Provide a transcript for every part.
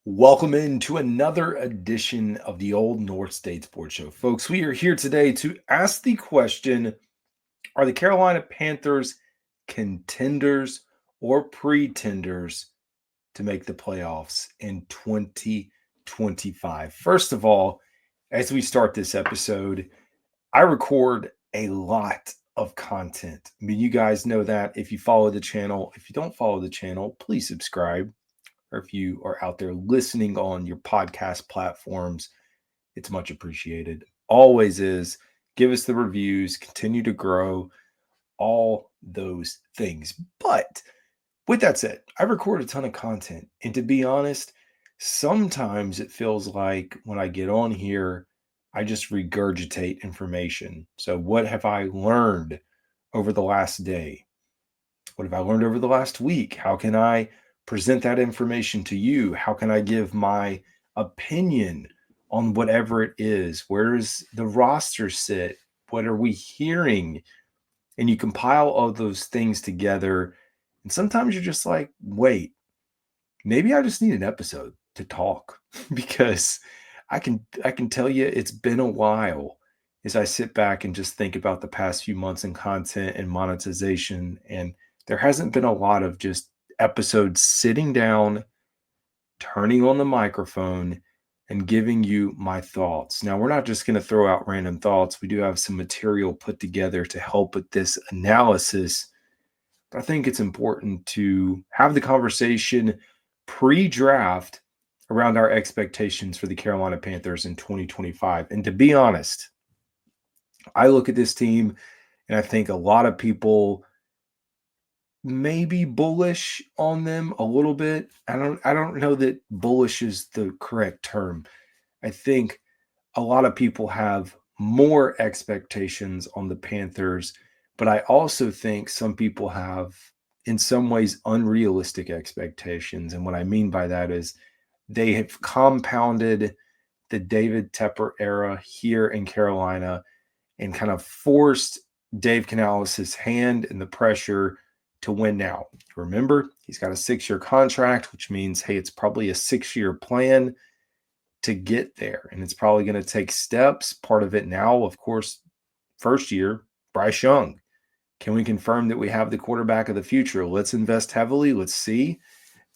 Welcome into another edition of the Old North State Sports Show. Folks, we are here today to ask the question: are the Carolina Panthers contenders or pretenders to make the playoffs in 2025? First of all, as we start this episode, I record a lot of content. I mean, you guys know that if you follow the channel. If you don't follow the channel, please subscribe, or if you are out there listening on your podcast platforms, it's much appreciated. Always is. Give us the reviews, continue to grow, all those things. But with that said, I record a ton of content. And to be honest, sometimes it feels like when I get on here, I just regurgitate information. So, what have I learned over the last day? What have I learned over the last week? How can I present that information to you? How can I give my opinion on whatever it is? Where does the roster sit? What are we hearing? And you compile all those things together. And sometimes you're just like, wait, maybe I just need an episode to talk because I can tell you it's been a while as I sit back and just think about the past few months in content and monetization, and there hasn't been a lot of just episodes sitting down, turning on the microphone, and giving you my thoughts. Now, we're not just going to throw out random thoughts. We do have some material put together to help with this analysis. But I think it's important to have the conversation pre-draft around our expectations for the Carolina Panthers in 2025. And to be honest, I look at this team and I think a lot of people may be bullish on them a little bit. I don't know that bullish is the correct term. I think a lot of people have more expectations on the Panthers, but I also think some people have, in some ways, unrealistic expectations. And what I mean by that is they have compounded the David Tepper era here in Carolina and kind of forced Dave Canales' hand and the pressure to win now. Remember, he's got a 6-year contract, which means, hey, it's probably a 6-year plan to get there. And it's probably going to take steps. Part of it now, of course, first year, Bryce Young. Can we confirm that we have the quarterback of the future? Let's invest heavily. Let's see.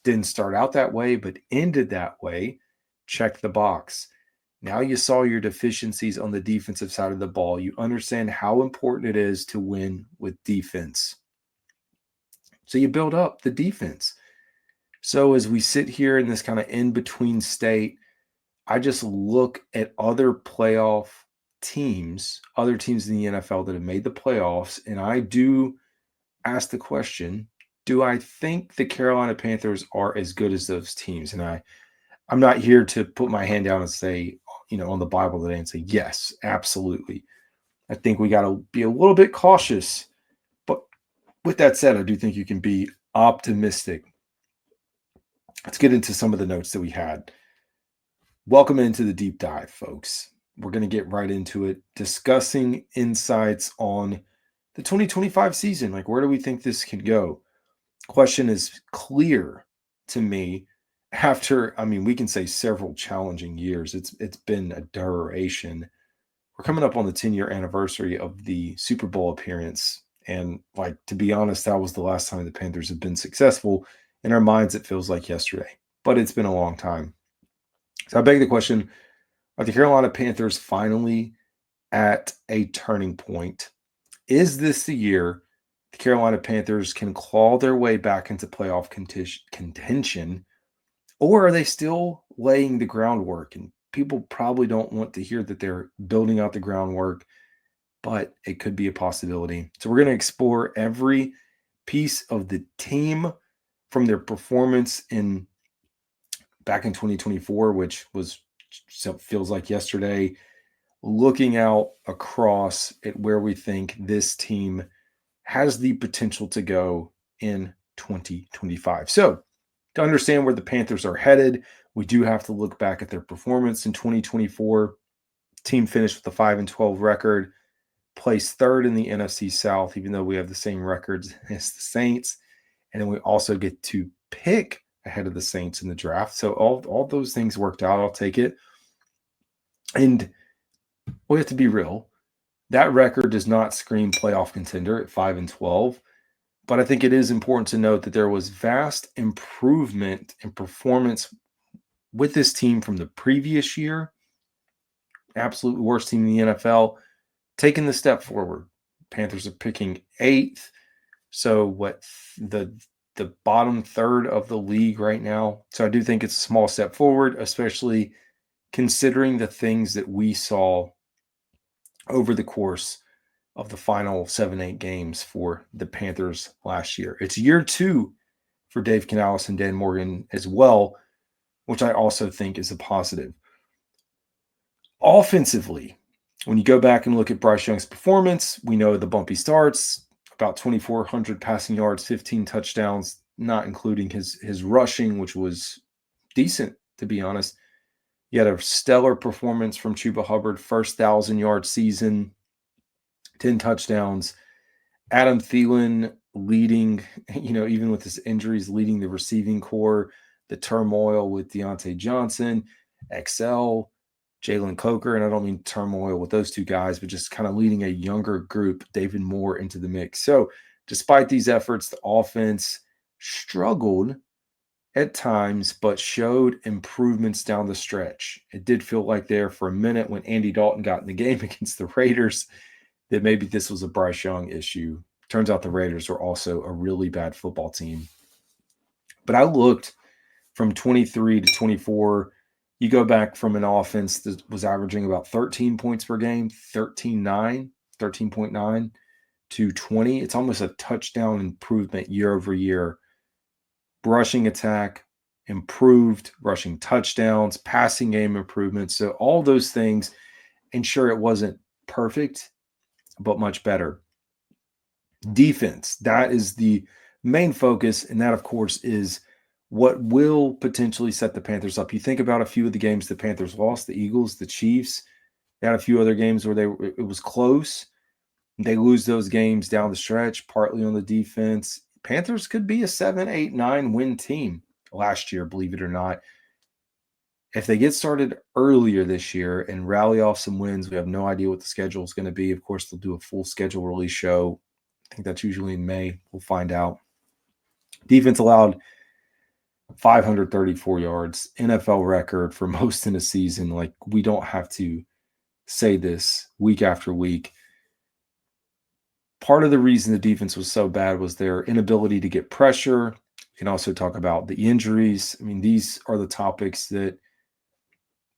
Didn't start out that way, but ended that way. Check the box. Now you saw your deficiencies on the defensive side of the ball. You understand how important it is to win with defense. So you build up the defense. So as we sit here in this kind of in-between state, I just look at other playoff teams, other teams in the NFL that have made the playoffs, and I do ask the question, do I think the Carolina Panthers are as good as those teams? And I'm not here to put my hand down and say, on the Bible today and say, yes, absolutely. I think we got to be a little bit cautious. But with that said, I do think you can be optimistic. Let's get into some of the notes that we had. Welcome into the deep dive, folks. We're going to get right into it, discussing insights on the 2025 season. Like, where do we think this can go? Question is clear to me after, we can say several challenging years. It's been a duration. We're coming up on the 10-year anniversary of the Super Bowl appearance. And to be honest, that was the last time the Panthers have been successful. In our minds, it feels like yesterday, but it's been a long time. So I beg the question, are the Carolina Panthers finally at a turning point? Is this the year the Carolina Panthers can claw their way back into playoff contention, or are they still laying the groundwork? And people probably don't want to hear that they're building out the groundwork, but it could be a possibility. So we're going to explore every piece of the team from their performance back in 2024, which feels like yesterday, looking out across at where we think this team has the potential to go in 2025. So to understand where the Panthers are headed, we do have to look back at their performance in 2024. Team finished with a 5-12 record, placed third in the NFC South, even though we have the same records as the Saints. And then we also get to pick ahead of the Saints in the draft. So all those things worked out. I'll take it. And we have to be real. That record does not scream playoff contender at 5-12. But I think it is important to note that there was vast improvement in performance with this team from the previous year. Absolute worst team in the NFL, taking the step forward. Panthers are picking 8th. So what the bottom third of the league right now. So I do think it's a small step forward, especially considering the things that we saw over the course of the final 7-8 games for the Panthers last year. It's year 2 for Dave Canales and Dan Morgan as well, which I also think is a positive. Offensively, when you go back and look at Bryce Young's performance, we know the bumpy starts, about 2,400 passing yards, 15 touchdowns, not including his rushing, which was decent, to be honest. He had a stellar performance from Chuba Hubbard, first 1,000-yard season, 10 touchdowns. Adam Thielen leading, even with his injuries, leading the receiving core, the turmoil with Deontay Johnson, XL, Jalen Coker, and I don't mean turmoil with those two guys, but just kind of leading a younger group, David Moore, into the mix. So despite these efforts, the offense struggled at times, but showed improvements down the stretch. It did feel like there for a minute when Andy Dalton got in the game against the Raiders that maybe this was a Bryce Young issue. Turns out the Raiders were also a really bad football team. But I looked from 23 to 24. You go back from an offense that was averaging about 13 points per game, 13.9 to 20. It's almost a touchdown improvement year over year. Rushing attack improved, rushing touchdowns, passing game improvements. So all those things, and sure, it wasn't perfect, but much better. Defense, that is the main focus, and that, of course, is what will potentially set the Panthers up. You think about a few of the games the Panthers lost, the Eagles, the Chiefs. They had a few other games where it was close. They lose those games down the stretch, partly on the defense. Panthers could be a 7, 8, 9 win team last year, believe it or not. If they get started earlier this year and rally off some wins, we have no idea what the schedule is going to be. Of course, they'll do a full schedule release show. I think that's usually in May. We'll find out. Defense allowed 534 yards, NFL record for most in a season. Like, we don't have to say this week after week. Part of the reason the defense was so bad was their inability to get pressure. You can also talk about the injuries. I mean, these are the topics that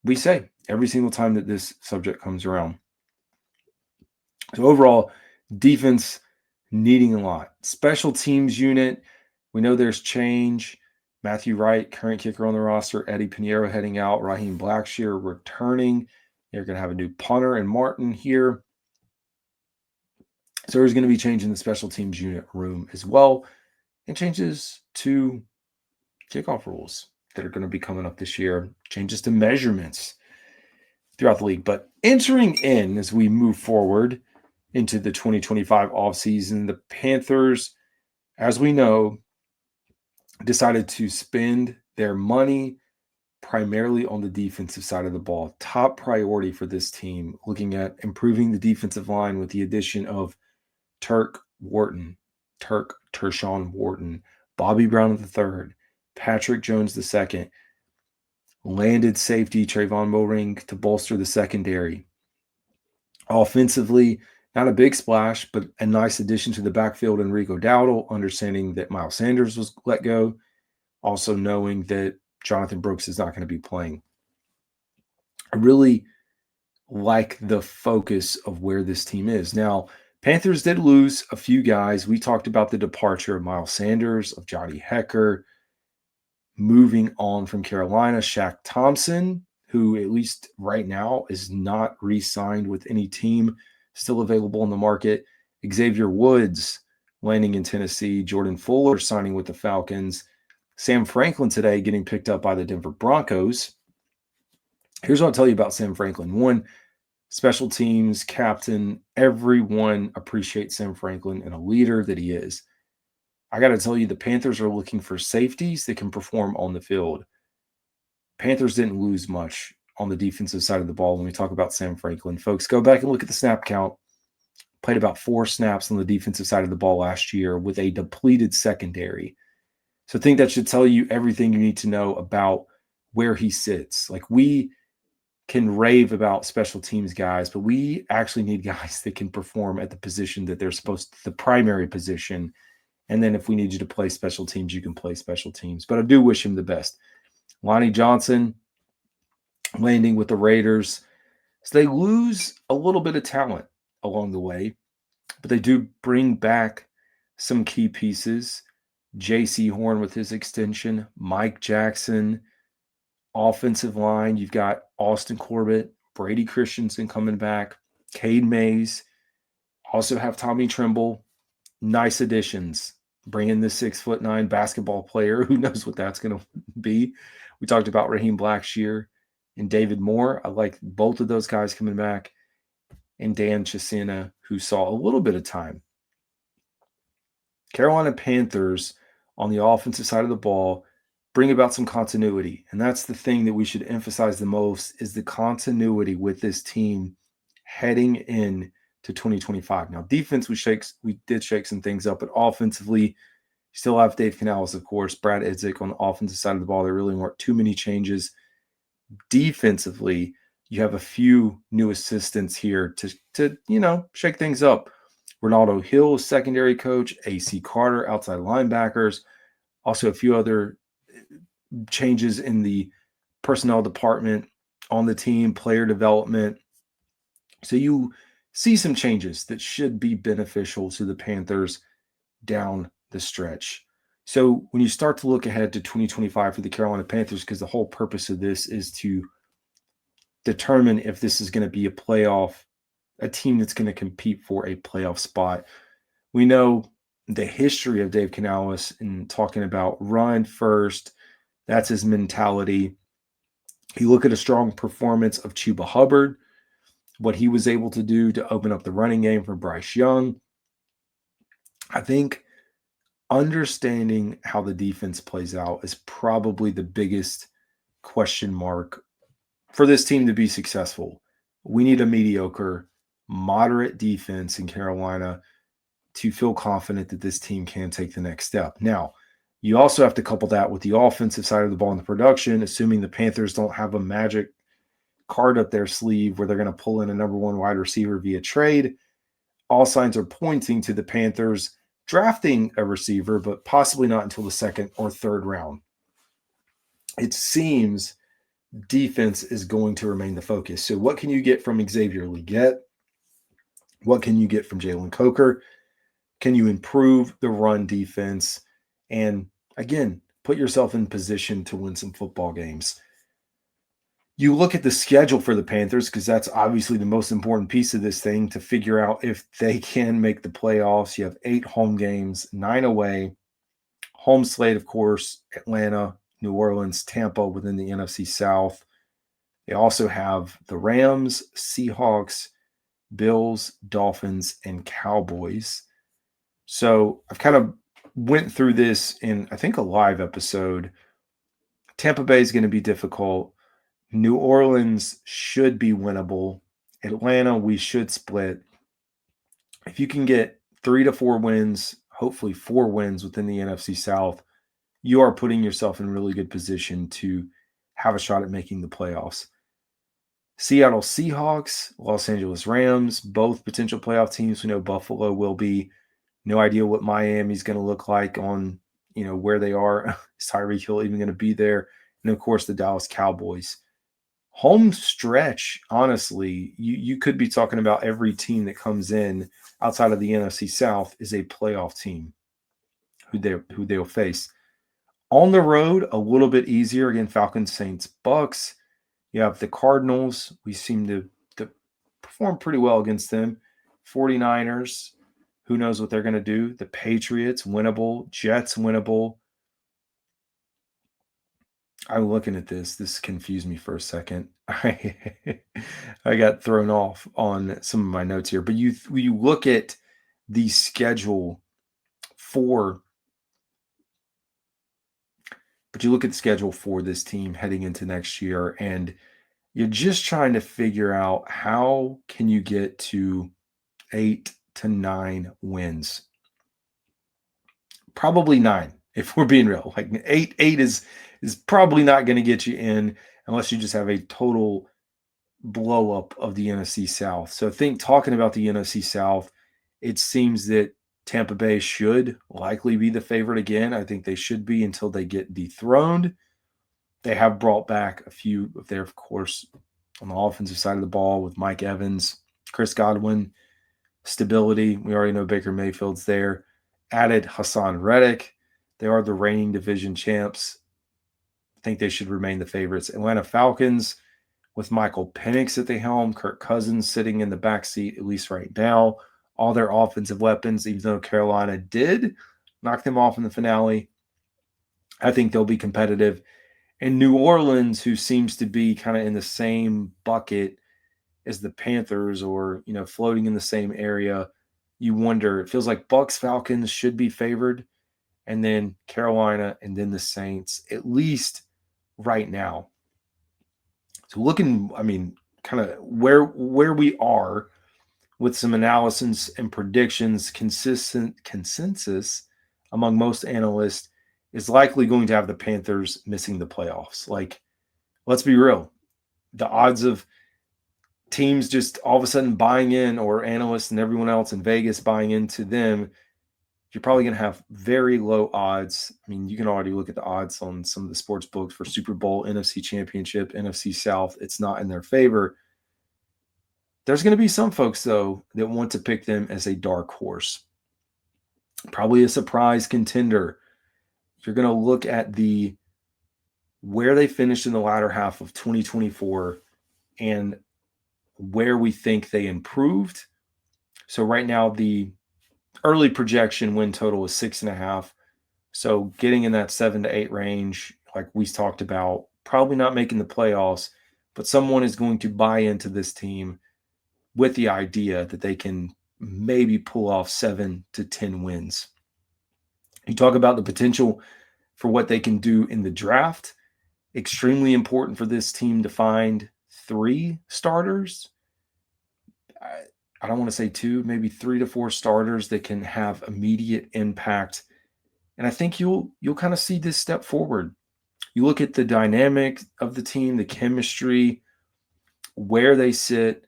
we say every single time that this subject comes around. So overall, defense needing a lot. Special teams unit, we know there's change. Matthew Wright, current kicker on the roster. Eddie Pinheiro heading out. Raheem Blackshear returning. They're going to have a new punter and Martin here. So there's going to be change in the special teams unit room as well, and changes to kickoff rules that are going to be coming up this year, changes to measurements throughout the league. But entering in as we move forward into the 2025 offseason, the Panthers, as we know, decided to spend their money primarily on the defensive side of the ball. Top priority for this team, looking at improving the defensive line with the addition of Tershawn Wharton, Bobby Brown III, Patrick Jones II, landed safety Trayvon Moring to bolster the secondary. Offensively, not a big splash, but a nice addition to the backfield, Enrico Dowdle, understanding that Miles Sanders was let go, also knowing that Jonathan Brooks is not going to be playing. I really like the focus of where this team is. Now, Panthers did lose a few guys. We talked about the departure of Miles Sanders, of Johnny Hecker, moving on from Carolina, Shaq Thompson, who at least right now is not re-signed with any team, still available on the market. Xavier Woods landing in Tennessee, Jordan Fuller signing with the Falcons, Sam Franklin today getting picked up by the Denver Broncos. Here's what I'll tell you about Sam Franklin. One, special teams, captain, everyone appreciates Sam Franklin and a leader that he is. I got to tell you, the Panthers are looking for safeties that can perform on the field. Panthers didn't lose much on the defensive side of the ball when we talk about Sam Franklin. Folks, go back and look at the snap count. Played about 4 snaps on the defensive side of the ball last year with a depleted secondary. So I think that should tell you everything you need to know about where he sits. Like, we can rave about special teams guys, but we actually need guys that can perform at the position that they're supposed to, the primary position. And then if we need you to play special teams, you can play special teams. But I do wish him the best. Lonnie Johnson landing with the Raiders. So they lose a little bit of talent along the way, but they do bring back some key pieces. J.C. Horn with his extension, Mike Jackson, offensive line. You've got Austin Corbett, Brady Christensen coming back, Cade Mays. Also have Tommy Tremble. Nice additions. Bring in the 6'9" basketball player. Who knows what that's going to be? We talked about Raheem Blackshear and David Moore. I like both of those guys coming back. And Dan Chisena, who saw a little bit of time. Carolina Panthers on the offensive side of the ball bring about some continuity. And that's the thing that we should emphasize the most, is the continuity with this team heading in to 2025. Now, defense, we did shake some things up, but offensively, still have Dave Canales, of course, Brad Idzik on the offensive side of the ball. There really weren't too many changes. Defensively, you have a few new assistants here to shake things up. Ronaldo Hill, secondary coach, AC Carter, outside linebackers. Also a few other changes in the personnel department on the team, player development. So you see some changes that should be beneficial to the Panthers down the stretch. So when you start to look ahead to 2025 for the Carolina Panthers, because the whole purpose of this is to determine if this is going to be a team that's going to compete for a playoff spot. We know the history of Dave Canales in talking about run first. That's his mentality. You look at a strong performance of Chuba Hubbard, what he was able to do to open up the running game for Bryce Young. I think understanding how the defense plays out is probably the biggest question mark for this team to be successful. We need a mediocre, moderate defense in Carolina to feel confident that this team can take the next step. Now, you also have to couple that with the offensive side of the ball and the production, assuming the Panthers don't have a magic card up their sleeve where they're going to pull in a number 1 wide receiver via trade. All signs are pointing to the Panthers drafting a receiver, but possibly not until the 2nd or 3rd round. It seems defense is going to remain the focus. So what can you get from Xavier Legette? What can you get from Jalen Coker? Can you improve the run defense? And again, put yourself in position to win some football games. You look at the schedule for the Panthers, because that's obviously the most important piece of this thing, to figure out if they can make the playoffs. You have 8 home games, 9 away. Home slate, of course, Atlanta, New Orleans, Tampa within the NFC South. They also have the Rams, Seahawks, Bills, Dolphins, and Cowboys. So I've kind of went through this in, I think, a live episode. Tampa Bay is going to be difficult. New Orleans should be winnable. Atlanta, we should split. If you can get 3 to 4 wins, hopefully 4 wins within the NFC South, you are putting yourself in really good position to have a shot at making the playoffs. Seattle Seahawks, Los Angeles Rams, both potential playoff teams. We know Buffalo will be. No idea what Miami's going to look like on, where they are. Is Tyreek Hill even going to be there? And, of course, the Dallas Cowboys. Home stretch, honestly, you could be talking about every team that comes in outside of the NFC South is a playoff team who they'll face. On the road, a little bit easier. Again, Falcons, Saints, Bucks. You have the Cardinals. We seem to perform pretty well against them. 49ers, who knows what they're going to do. The Patriots, winnable. Jets, winnable. I'm looking at this. This confused me for a second. I got thrown off on some of my notes here. But you look at the schedule for But you look at the schedule for this team heading into next year, and you're just trying to figure out how can you get to 8 to 9 wins. Probably 9, if we're being real. Like eight is probably not going to get you in unless you just have a total blow up of the NFC South. So I think talking about the NFC South, it seems that Tampa Bay should likely be the favorite again. I think they should be until they get dethroned. They have brought back a few of their, of course, on the offensive side of the ball with Mike Evans, Chris Godwin, stability. We already know Baker Mayfield's there. Added Hassan Reddick. They are the reigning division champs. I think they should remain the favorites. Atlanta Falcons with Michael Penix at the helm, Kirk Cousins sitting in the backseat, at least right now. All their offensive weapons, even though Carolina did knock them off in the finale, I think they'll be competitive. And New Orleans, who seems to be kind of in the same bucket as the Panthers, or floating in the same area, you wonder. It feels like Bucks Falcons should be favored, and then Carolina, and then the Saints, at least right now. So looking, kind of where we are with some analysis and predictions, consensus among most analysts is likely going to have the Panthers missing the playoffs. Like, let's be real. The odds of teams just all of a sudden buying in, or analysts and everyone else in Vegas buying into them, you're probably going to have very low odds. I mean, you can already look at the odds on some of the sports books for Super Bowl, NFC Championship, NFC South. It's not in their favor. There's going to be some folks, though, that want to pick them as a dark horse. Probably a surprise contender. You're going to look at where they finished in the latter half of 2024 and where we think they improved. So right now, the early projection win total is 6.5. So getting in that 7 to 8 range, like we talked about, probably not making the playoffs, but someone is going to buy into this team with the idea that they can maybe pull off 7 to 10 wins. You talk about the potential for what they can do in the draft. Extremely important for this team to find 3 starters. I don't want to say 2, maybe 3 to 4 starters that can have immediate impact. And I think you'll kind of see this step forward. You look at the dynamic of the team, the chemistry, where they sit.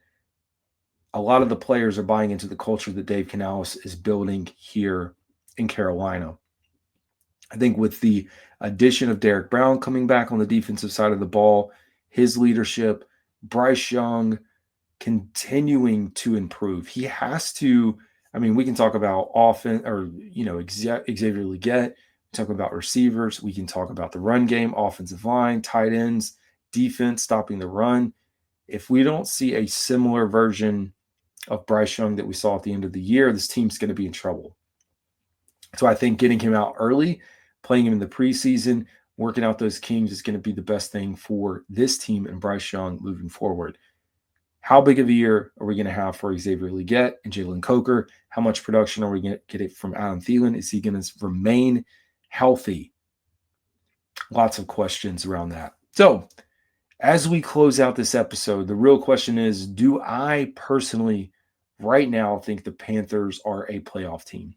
A lot of the players are buying into the culture that Dave Canales is building here in Carolina. I think with the addition of Derek Brown coming back on the defensive side of the ball, his leadership, Bryce Young continuing to improve. He has to. We can talk about offense, or Xavier Legette. Talk about receivers. We can talk about the run game, offensive line, tight ends, defense, stopping the run. If we don't see a similar version of Bryce Young that we saw at the end of the year, this team's going to be in trouble. So I think getting him out early, playing him in the preseason, working out those kinks is going to be the best thing for this team and Bryce Young moving forward. How big of a year are we going to have for Xavier Legette and Jalen Coker? How much production are we going to get it from Adam Thielen? Is he going to remain healthy? Lots of questions around that. So as we close out this episode, the real question is, do I personally right now think the Panthers are a playoff team?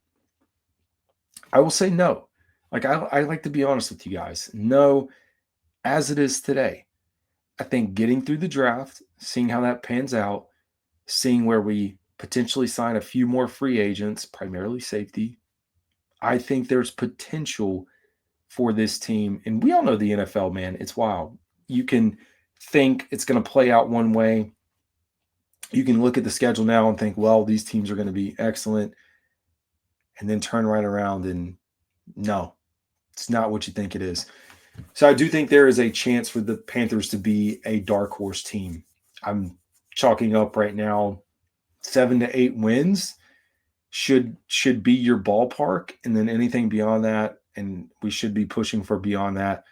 I will say no. I like to be honest with you guys. No, as it is today. I think getting through the draft, seeing how that pans out, seeing where we potentially sign a few more free agents, primarily safety, I think there's potential for this team. And we all know the NFL, man. It's wild. You can think it's going to play out one way. You can look at the schedule now and think, well, these teams are going to be excellent, and then turn right around and no, it's not what you think it is. So I do think there is a chance for the Panthers to be a dark horse team. I'm chalking up right now 7 to 8 wins should be your ballpark, and then anything beyond that, and we should be pushing for beyond that,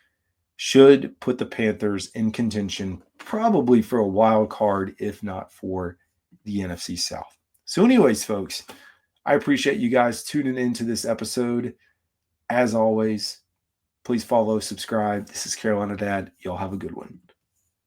should put the Panthers in contention, probably for a wild card, if not for the NFC South. So anyways, folks, I appreciate you guys tuning into this episode. As always, Please follow, subscribe. This is Carolina Dad. Y'all have a good one.